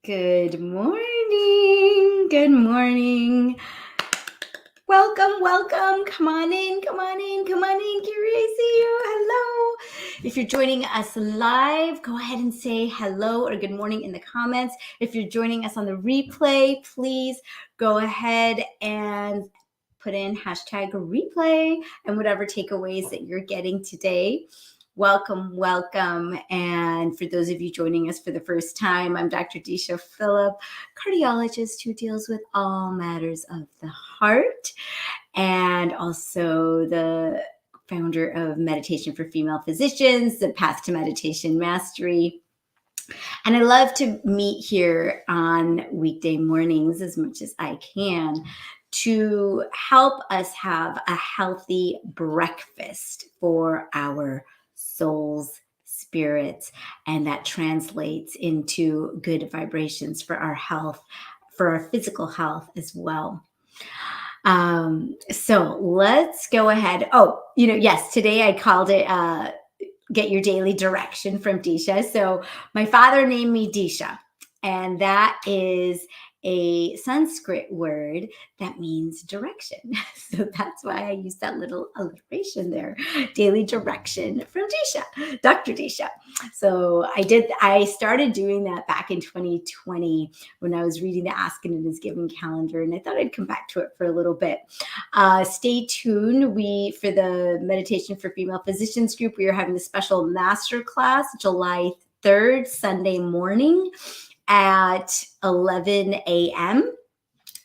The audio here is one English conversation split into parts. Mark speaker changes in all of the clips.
Speaker 1: Good morning. Good morning. Welcome. Come on in. Curious to see you. Hello. If you're joining us live, go ahead and say hello or good morning in the comments. If you're joining us on the replay, please go ahead and put in hashtag replay and whatever takeaways that you're getting today. Welcome. And for those of you joining us for the first time, I'm Dr. Disha Phillip, cardiologist who deals with all matters of the heart, and also the founder of Meditation for Female Physicians, the Path to Meditation Mastery. And I love to meet here on weekday mornings as much as I can to help us have a healthy breakfast for our souls, spirits, and that translates into good vibrations for our health, for our physical health as well. So let's go ahead. Yes, today I called it Get Your Daily Direction from Disha. So my father named me Disha, and that is a Sanskrit word that means direction. So that's why I use that little alliteration there, daily direction from Disha, Dr. Disha. So I started doing that back in 2020 when I was reading the Asking and Is Given calendar, and I thought I'd come back to it for a little bit. Stay tuned. For the Meditation for Female Physicians group, we are having a special master class July 3rd, Sunday morning at 11 a.m.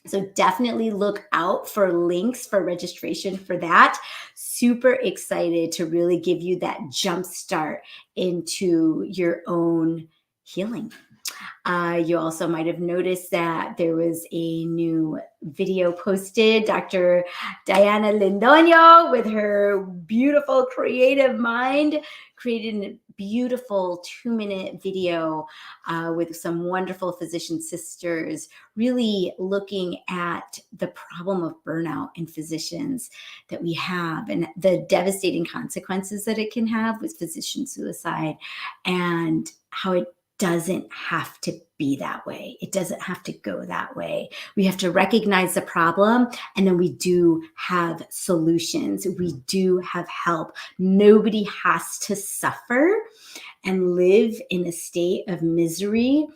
Speaker 1: So definitely look out for links for registration for that. Super excited to really give you that jump start into your own healing. You also might have noticed that there was a new video posted. Dr. Diana Lindonio, with her beautiful creative mind, created a beautiful 2-minute video with some wonderful physician sisters, really looking at the problem of burnout in physicians that we have and the devastating consequences that it can have with physician suicide, and how it doesn't have to be that way. It doesn't have to go that way. We have to recognize the problem, and then we do have solutions. We do have help. Nobody has to suffer and live in a state of misery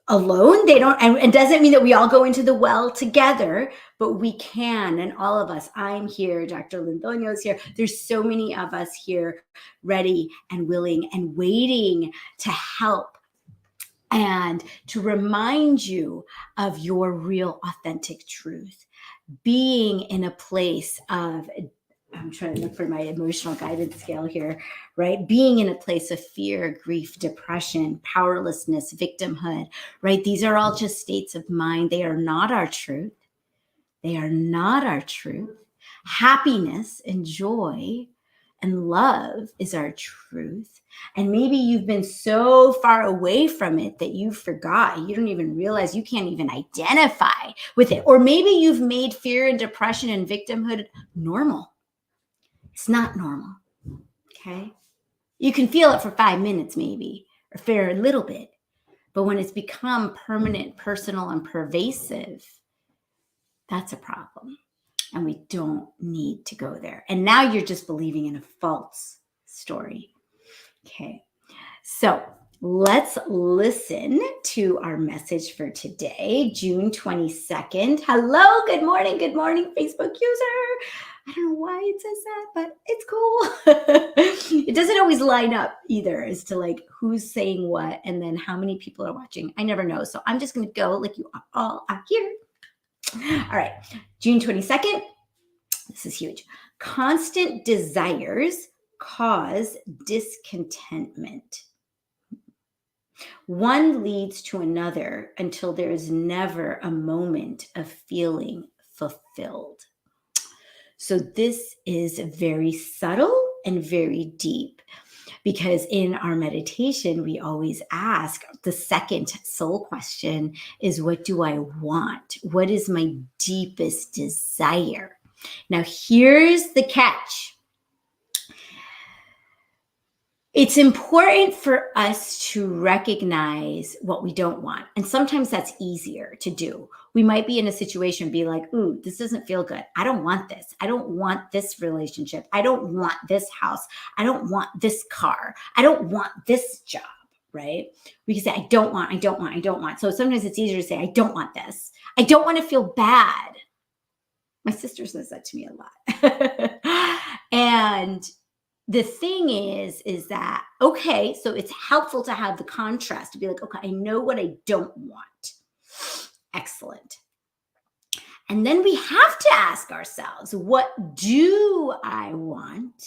Speaker 1: alone. They don't, and doesn't mean that we all go into the well together, but we can. And all of us, I'm here, Dr. Lindonio is here. There's so many of us here ready and willing and waiting to help and to remind you of your real authentic truth. Being in a place of, I'm trying to look for my emotional guidance scale here, right? Being in a place of fear, grief, depression, powerlessness, victimhood, right? These are all just states of mind. They are not our truth. They are not our truth. Happiness and joy and love is our truth. And maybe you've been so far away from it that you forgot. You don't even realize, you can't even identify with it. Or maybe you've made fear and depression and victimhood normal. It's not normal, okay? You can feel it for 5 minutes maybe, or for a little bit. But when it's become permanent, personal, and pervasive, that's a problem. And we don't need to go there. And now you're just believing in a false story. Okay, so let's listen to our message for today, June 22nd. Hello, good morning, Facebook user. I don't know why it says that, but it's cool. It doesn't always line up either as to like who's saying what and then how many people are watching. I never know. So I'm just going to go like you all are here. All right, June 22nd. This is huge. Constant desires cause discontentment. One leads to another until there is never a moment of feeling fulfilled. So this is very subtle and very deep, because in our meditation, we always ask, the second soul question is, what do I want? What is my deepest desire? Now, here's the catch. It's important for us to recognize what we don't want. And sometimes that's easier to do. We might be in a situation, be like, ooh, this doesn't feel good. I don't want this. I don't want this relationship. I don't want this house. I don't want this car. I don't want this job, right? We can say, I don't want, I don't want, I don't want. So sometimes it's easier to say, I don't want this. I don't want to feel bad. My sister says that to me a lot. And the thing is that, okay, so it's helpful to have the contrast to be like, okay, I know what I don't want. Excellent. And then we have to ask ourselves, what do I want?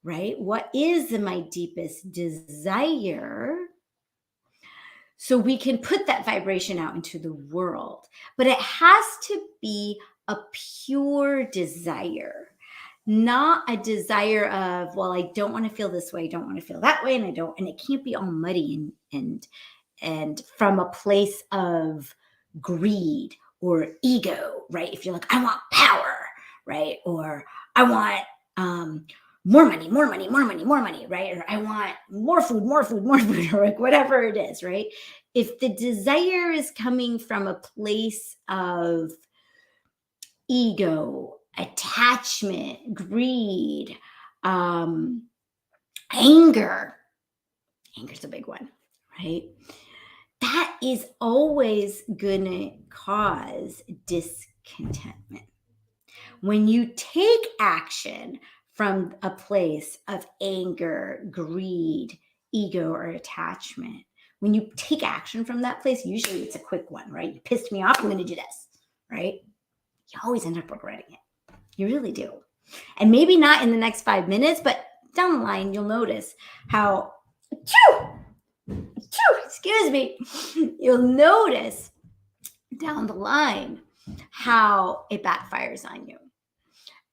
Speaker 1: Right? What is my deepest desire? So we can put that vibration out into the world, but it has to be a pure desire, not a desire of, well, I don't want to feel this way, I don't want to feel that way, and it can't be all muddy and from a place of greed or ego, right? If you're like, I want power, right? Or I want more money, more money, more money, more money, right? Or I want more food, more food, more food, or like whatever it is, right? If the desire is coming from a place of ego, attachment, greed, anger, anger's a big one, right? That is always going to cause discontentment. When you take action from a place of anger, greed, ego, or attachment, when you take action from that place, usually it's a quick one, right? You pissed me off, I'm going to do this, right? You always end up regretting it. You really do. And maybe not in the next 5 minutes, but down the line, you'll notice how, excuse me, you'll notice down the line how it backfires on you.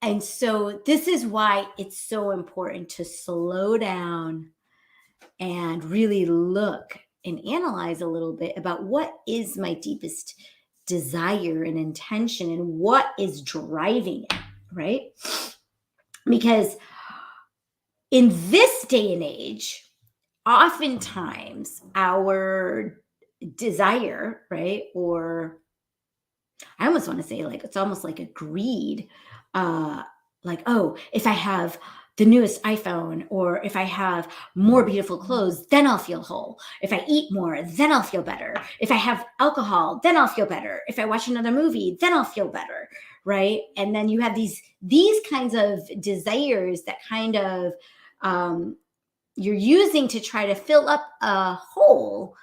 Speaker 1: And so this is why it's so important to slow down and really look and analyze a little bit about what is my deepest desire and intention and what is driving it, right? Because in this day and age, oftentimes our desire, right? Or I almost want to say like, it's almost like a greed, like, oh, if I have the newest iPhone or if I have more beautiful clothes, then I'll feel whole. If I eat more, then I'll feel better. If I have alcohol, then I'll feel better. If I watch another movie, then I'll feel better, right? And then you have these kinds of desires that kind of you're using to try to fill up a hole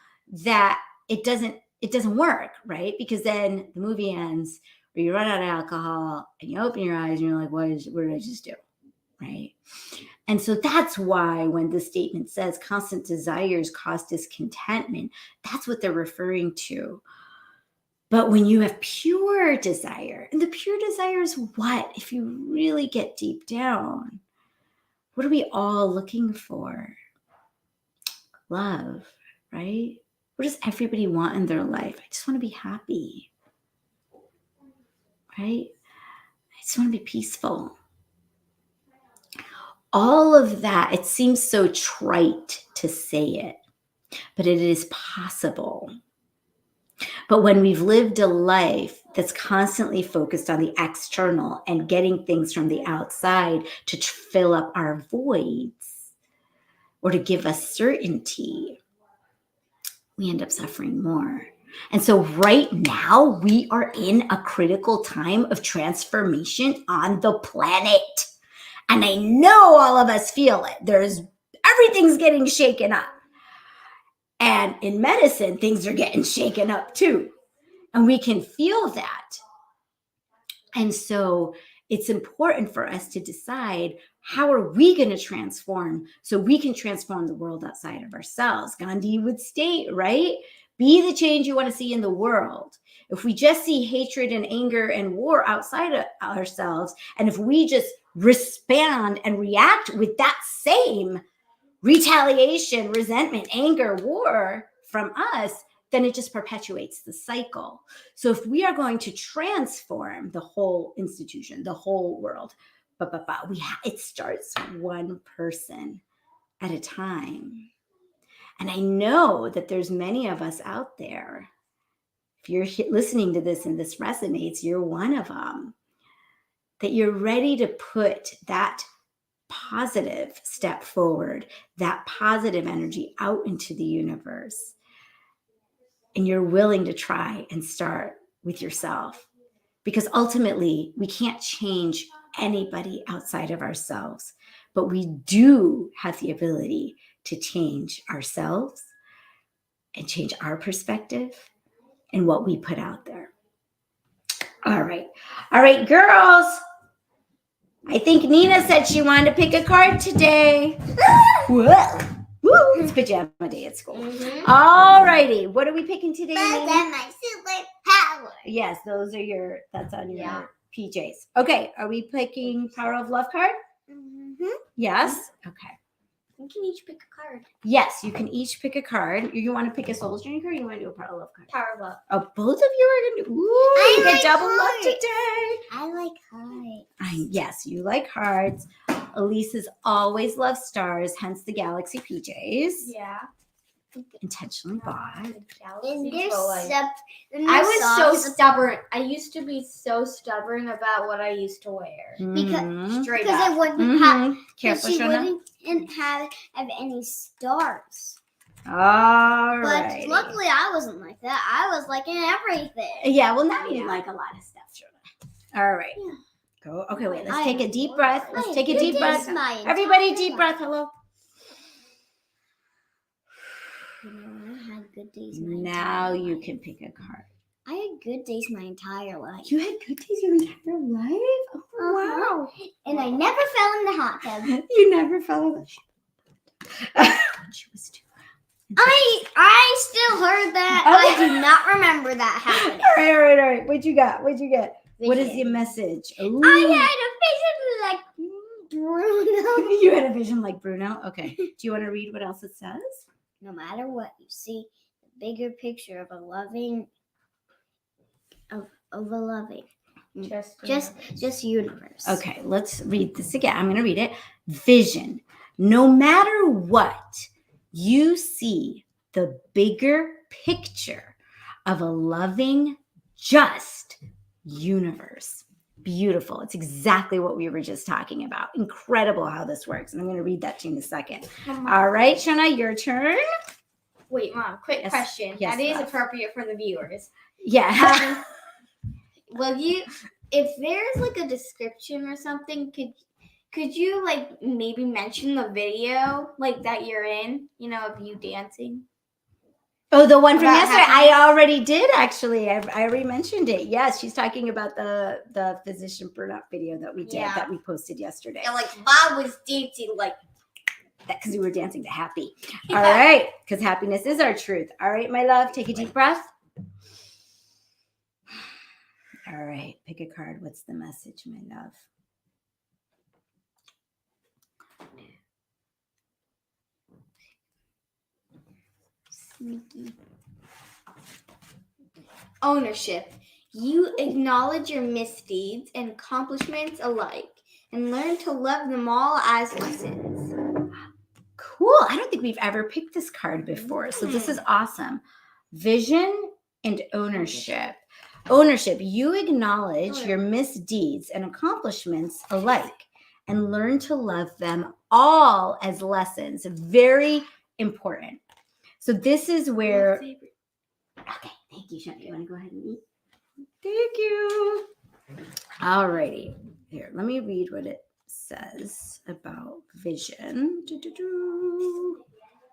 Speaker 1: that it doesn't work, right? Because then the movie ends or you run out of alcohol and you open your eyes and you're like, what did I just do? Right. And so that's why when the statement says constant desires cause discontentment, that's what they're referring to. But when you have pure desire, and the pure desire is what? If you really get deep down, what are we all looking for? Love, right? What does everybody want in their life? I just want to be happy, right? I just want to be peaceful. All of that, it seems so trite to say it, but it is possible. But when we've lived a life that's constantly focused on the external and getting things from the outside to fill up our voids or to give us certainty, we end up suffering more. And so right now we are in a critical time of transformation on the planet. And I know all of us feel it. Everything's getting shaken up. And in medicine, things are getting shaken up too. And we can feel that. And so it's important for us to decide, how are we going to transform so we can transform the world outside of ourselves? Gandhi would state, right? Be the change you want to see in the world. If we just see hatred and anger and war outside of ourselves, and if we just respond and react with that same retaliation, resentment, anger, war from us, then it just perpetuates the cycle. So if we are going to transform the whole institution, the whole world, it starts one person at a time. And I know that there's many of us out there. If you're listening to this and this resonates, you're one of them. That you're ready to put that positive step forward, that positive energy out into the universe. And you're willing to try and start with yourself. Because ultimately, we can't change anybody outside of ourselves, but we do have the ability to change ourselves and change our perspective and what we put out there. All right, girls. I think Nina said she wanted to pick a card today. Whoa. Woo, it's pajama day at school. Mm-hmm. All righty. What are we picking today?
Speaker 2: Those are my superpowers.
Speaker 1: Yes, that's on your PJs. Okay, are we picking Power of Love card?
Speaker 2: Mm-hmm.
Speaker 1: Yes? Okay.
Speaker 2: We can each pick a card.
Speaker 1: Yes, you can each pick a card. You want to pick a soul journey card or you want to do a Power of Love card?
Speaker 2: Power of Love.
Speaker 1: Oh, both of you are going to do. Ooh, you get double luck today.
Speaker 2: I like hearts.
Speaker 1: Yes, you like hearts. Elisa's always loved stars, hence the Galaxy PJs.
Speaker 2: Yeah.
Speaker 1: Intentionally bought.
Speaker 2: I was so stubborn. I used to be so stubborn about what I used to wear. Because I wouldn't have.
Speaker 1: Careful,
Speaker 2: she
Speaker 1: Shona.
Speaker 2: wouldn't have any stars.
Speaker 1: All right.
Speaker 2: But luckily, I wasn't like that. I was liking everything.
Speaker 1: Yeah, well, now you like a lot of stuff, Shona. All right. Yeah. Go. Okay, wait. Let's take a deep breath. Let's take a deep breath. Everybody, deep breath. Hello.
Speaker 2: I had good days.
Speaker 1: Now you can pick a card.
Speaker 2: I had good days my entire life.
Speaker 1: You had good days your entire life? Oh, wow.
Speaker 2: And I never fell in the hot tub.
Speaker 1: You never fell in the She was too loud.
Speaker 2: I still heard that. Okay. I do not remember that happening.
Speaker 1: All right. What you got? Vision. What is your message? Ooh.
Speaker 2: I had a vision like Bruno.
Speaker 1: You had a vision like Bruno? Okay. Do you want to read what else it says?
Speaker 2: No matter what you see, the bigger picture of a loving, just universe.
Speaker 1: Okay, let's read this again. I'm going to read it. Vision. No matter what, you see the bigger picture of a loving, just universe. Beautiful. It's exactly what we were just talking about. Incredible how this works. And I'm going to read that to you in a second. All right, Shona, your turn.
Speaker 2: Wait, Mom, quick question.
Speaker 1: Yes,
Speaker 2: that is appropriate for the viewers.
Speaker 1: Yeah.
Speaker 2: Will you, if there's like a description or something, could you like maybe mention the video like that you're in, of you dancing?
Speaker 1: Oh, the one from yesterday. I already did, actually. I already mentioned it. Yes, she's talking about the physician burnout video that we did, that we posted yesterday.
Speaker 2: And like Bob was dancing like
Speaker 1: that because we were dancing to happy. All right, because happiness is our truth. All right, my love, take a deep breath. All right, pick a card. What's the message, my love?
Speaker 2: Ownership. You acknowledge your misdeeds and accomplishments alike and learn to love them all as lessons.
Speaker 1: Cool. I don't think we've ever picked this card before, so this is awesome. Vision and ownership. Ownership. You acknowledge your misdeeds and accomplishments alike and learn to love them all as lessons. Very important. So this is where. Okay, thank you, Shona. You want to go ahead and eat? Thank you. All righty. Here, let me read what it says about vision.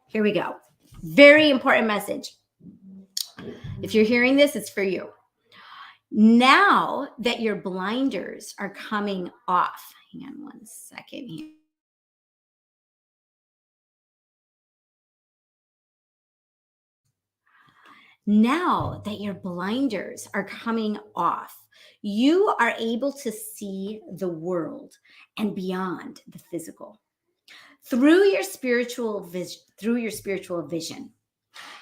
Speaker 1: Here we go. Very important message. If you're hearing this, it's for you. Now that your blinders are coming off, hang on one second here. Now that your blinders are coming off, you are able to see the world and beyond the physical. Through your spiritual vision,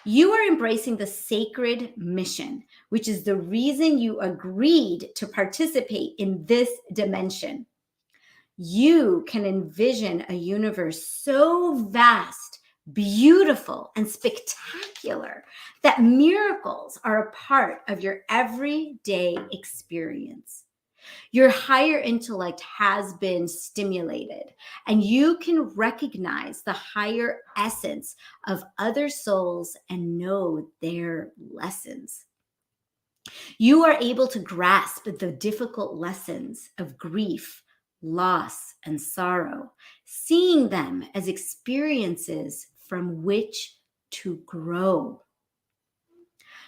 Speaker 1: you are embracing the sacred mission, which is the reason you agreed to participate in this dimension. You can envision a universe so vast, beautiful, and spectacular that miracles are a part of your everyday experience. Your higher intellect has been stimulated, and you can recognize the higher essence of other souls and know their lessons. You are able to grasp the difficult lessons of grief, loss, and sorrow, seeing them as experiences from which to grow.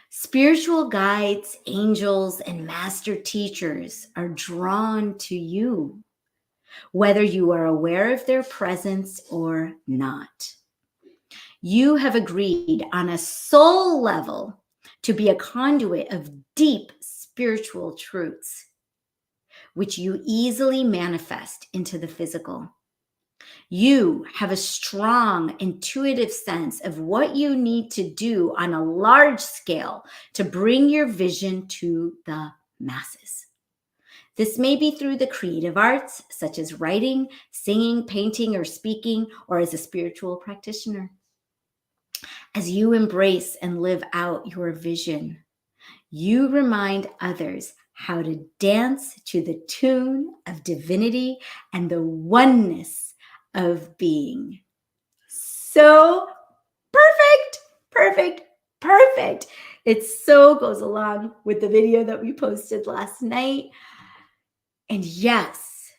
Speaker 1: Spiritual guides, angels, and master teachers are drawn to you, whether you are aware of their presence or not. You have agreed on a soul level to be a conduit of deep spiritual truths, which you easily manifest into the physical. You have a strong intuitive sense of what you need to do on a large scale to bring your vision to the masses. This may be through the creative arts, such as writing, singing, painting, or speaking, or as a spiritual practitioner. As you embrace and live out your vision, you remind others how to dance to the tune of divinity and the oneness of being. So perfect, perfect, perfect. It so goes along with the video that we posted last night. And yes,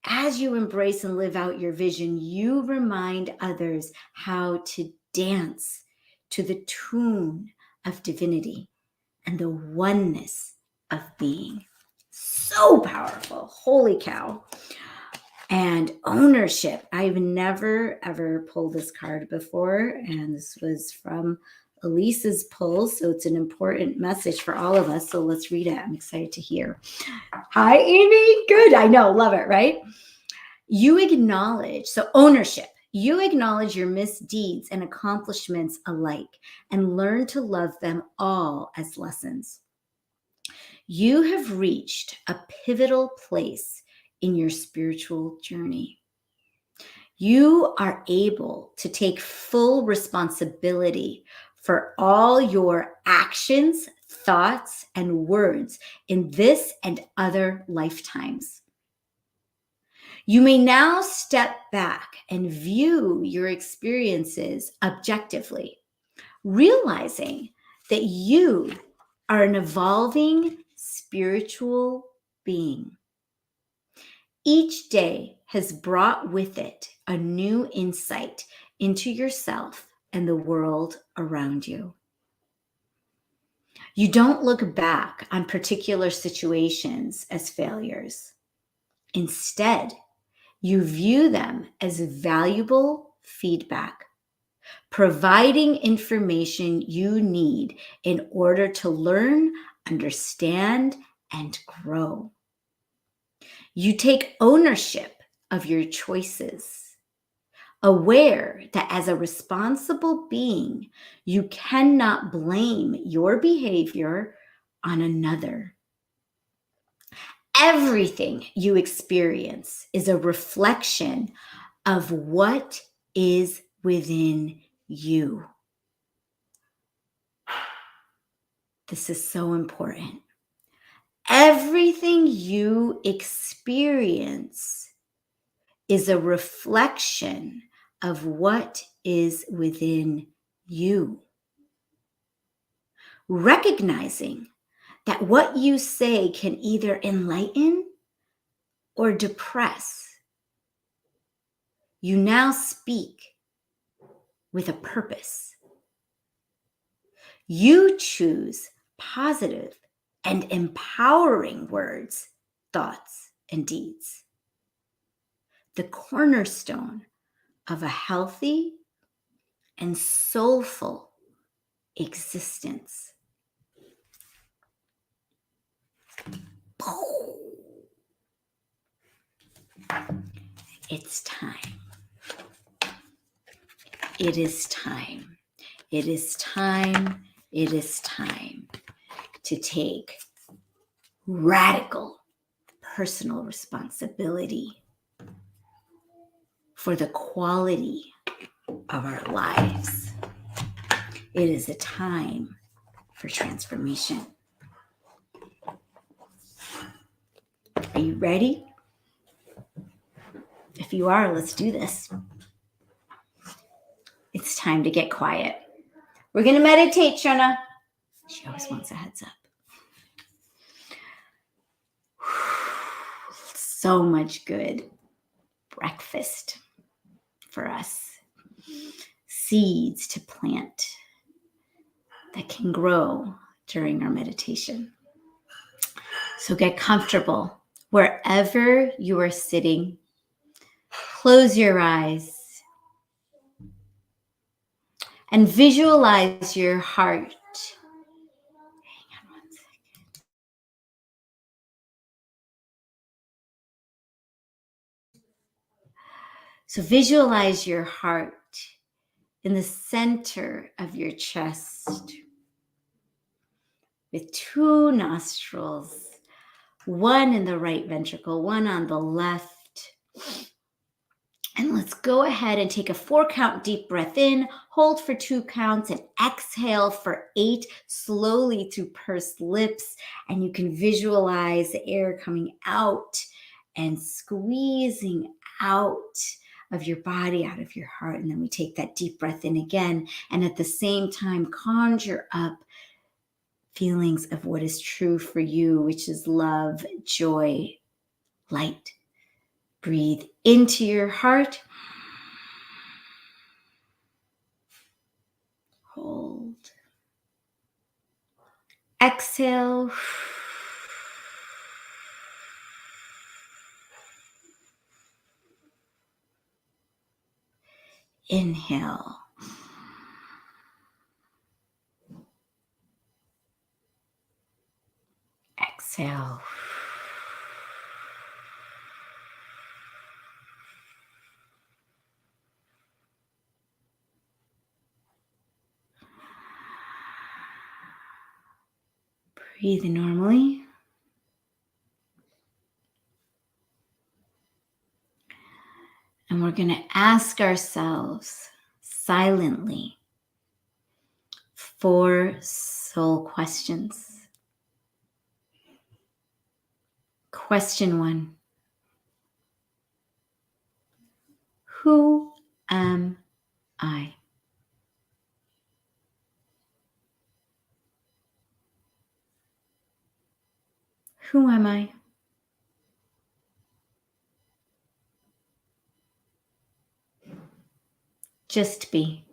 Speaker 1: as you embrace and live out your vision, you remind others how to dance to the tune of divinity and the oneness of being. So powerful. Holy cow. And ownership. I've never, ever pulled this card before. And this was from Elise's pull. So it's an important message for all of us. So let's read it. I'm excited to hear. Hi, Amy. Good. I know. Love it, right? You acknowledge, so ownership. You acknowledge your misdeeds and accomplishments alike and learn to love them all as lessons. You have reached a pivotal place in your spiritual journey. You are able to take full responsibility for all your actions, thoughts, and words in this and other lifetimes. You may now step back and view your experiences objectively, realizing that you are an evolving spiritual being. Each day has brought with it a new insight into yourself and the world around you. You don't look back on particular situations as failures. Instead, you view them as valuable feedback, providing information you need in order to learn, understand, and grow. You take ownership of your choices, aware that as a responsible being, you cannot blame your behavior on another. Everything you experience is a reflection of what is within you. This is so important. Everything you experience is a reflection of what is within you. Recognizing that what you say can either enlighten or depress. You now speak with a purpose. You choose positive and empowering words, thoughts, and deeds. The cornerstone of a healthy and soulful existence. It's time. It is time. It is time. It is time to take radical personal responsibility for the quality of our lives. It is a time for transformation. Are you ready? If you are, let's do this. It's time to get quiet. We're going to meditate, Shona. She always wants a heads up. So much good breakfast for us. Seeds to plant that can grow during our meditation. So get comfortable wherever you are sitting. Close your eyes and visualize your heart. Hang on one second. So visualize your heart in the center of your chest with 2 nostrils, one in the right ventricle, one on the left. And let's go ahead and take a 4-count deep breath in, hold for 2 counts, and exhale for 8 slowly through pursed lips. And you can visualize the air coming out and squeezing out of your body, out of your heart. And then we take that deep breath in again. And at the same time, conjure up feelings of what is true for you, which is love, joy, light. Breathe into your heart. Hold. Exhale. Inhale. Exhale. Breathe normally. And we're going to ask ourselves silently 4 soul questions. Question 1. Who am I? Who am I? Just be.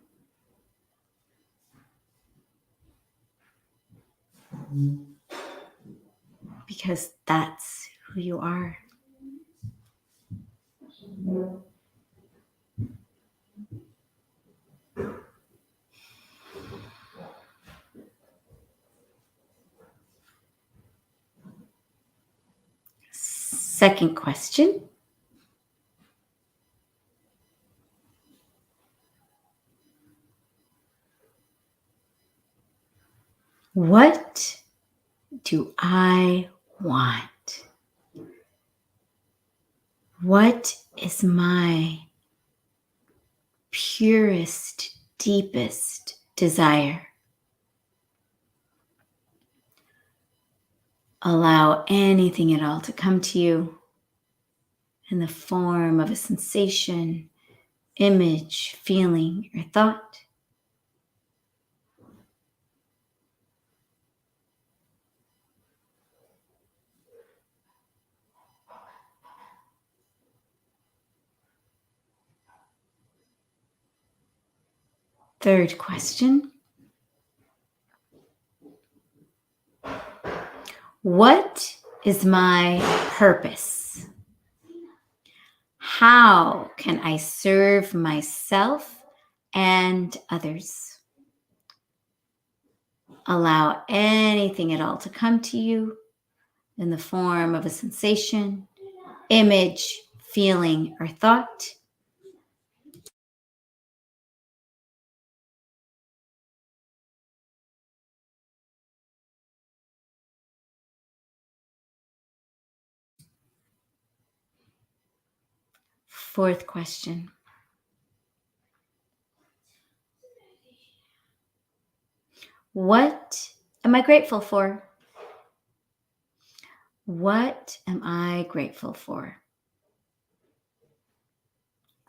Speaker 1: Because that's who you are. Second question. What do I want? What is my purest, deepest desire? Allow anything at all to come to you in the form of a sensation, image, feeling, or thought. Third question. What is my purpose? How can I serve myself and others? Allow anything at all to come to you in the form of a sensation, image, feeling, or thought. Fourth question. What am I grateful for? What am I grateful for?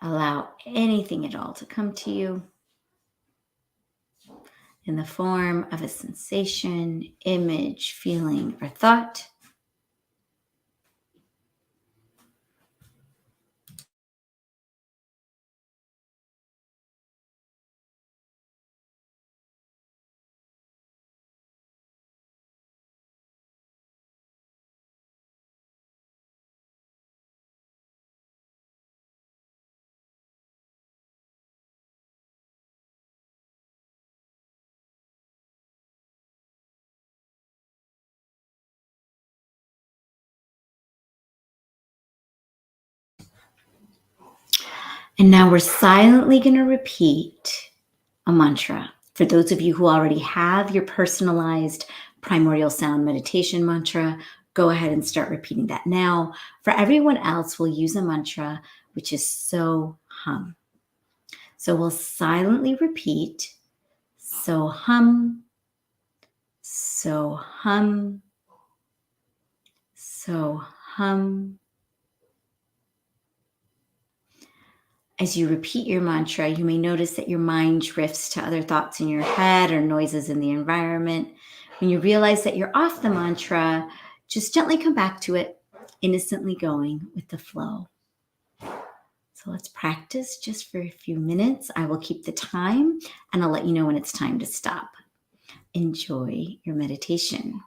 Speaker 1: Allow anything at all to come to you in the form of a sensation, image, feeling, or thought. And now we're silently going to repeat a mantra. For those of you who already have your personalized primordial sound meditation mantra, go ahead and start repeating that now. For everyone else, we'll use a mantra which is so hum. So we'll silently repeat so hum, so hum, so hum. As you repeat your mantra, you may notice that your mind drifts to other thoughts in your head or noises in the environment. When you realize that you're off the mantra, just gently come back to it, innocently going with the flow. So let's practice just for a few minutes. I will keep the time and I'll let you know when it's time to stop. Enjoy your meditation.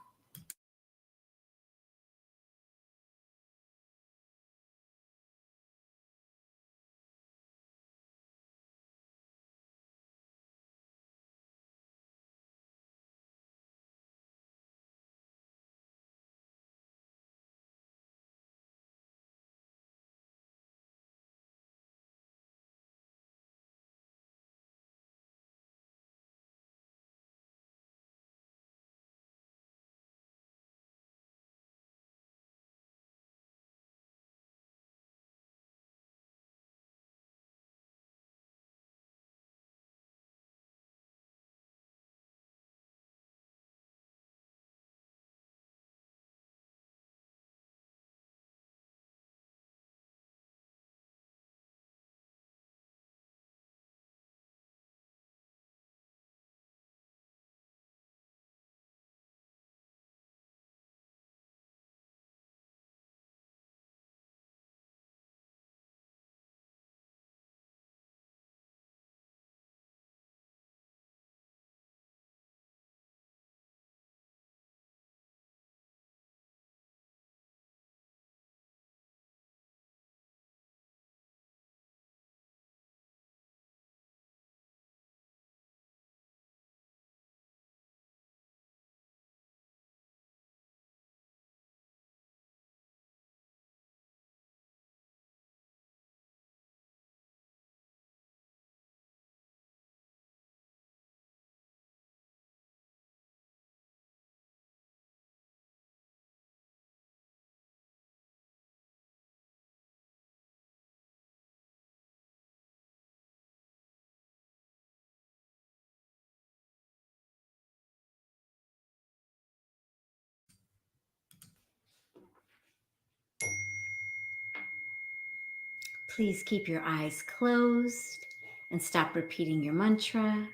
Speaker 1: Please keep your eyes closed and stop repeating your mantra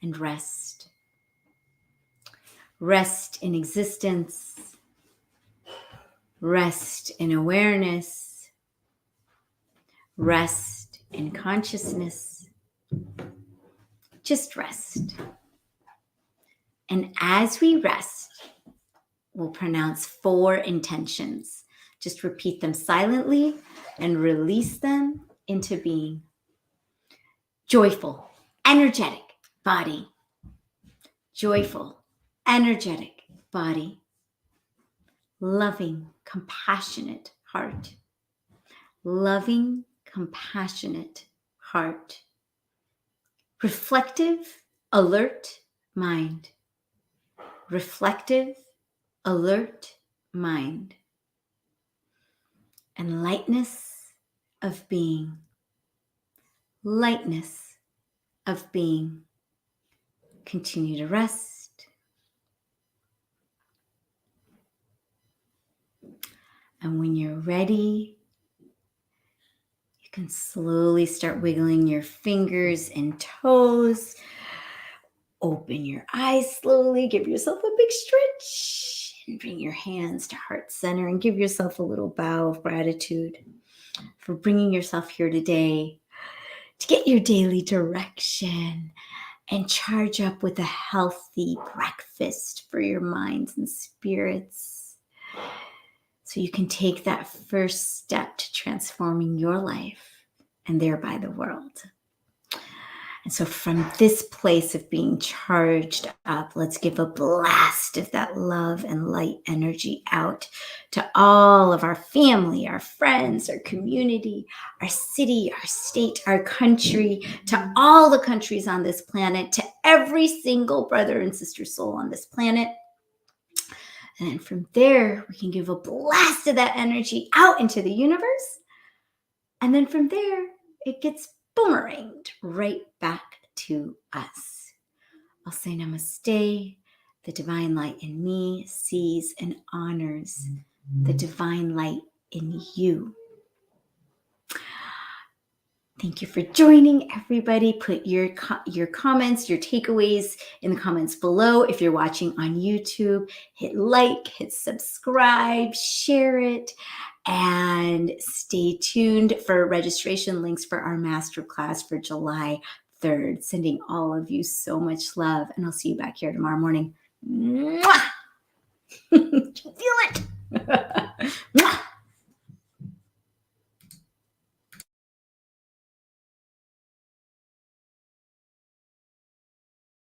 Speaker 1: and rest. Rest in existence. Rest in awareness. Rest in consciousness. Just rest. And as we rest, we'll pronounce 4 intentions. Just repeat them silently and release them into being. Joyful, energetic body. Joyful, energetic body. Loving, compassionate heart. Loving, compassionate heart. Reflective, alert mind. Reflective, alert mind. And lightness of being. Lightness of being. Continue to rest. And when you're ready, you can slowly start wiggling your fingers and toes. Open your eyes slowly. Give yourself a big stretch. And bring your hands to heart center and give yourself a little bow of gratitude for bringing yourself here today to get your daily direction and charge up with a healthy breakfast for your minds and spirits, so you can take that first step to transforming your life and thereby the world. And so from this place of being charged up, let's give a blast of that love and light energy out to all of our family, our friends, our community, our city, our state, our country, to all the countries on this planet, to every single brother and sister soul on this planet. And then from there, we can give a blast of that energy out into the universe. And then from there, it gets boomeranged right back to us. I'll say namaste. The divine light in me sees and honors the divine light in you. Thank you for joining, everybody. Put your comments, your takeaways in the comments below. If you're watching on YouTube, hit like, hit subscribe, share it, and stay tuned for registration links for our masterclass for July 3rd. Sending all of you so much love, and I'll see you back here tomorrow morning. Mwah! Feel it. Mwah!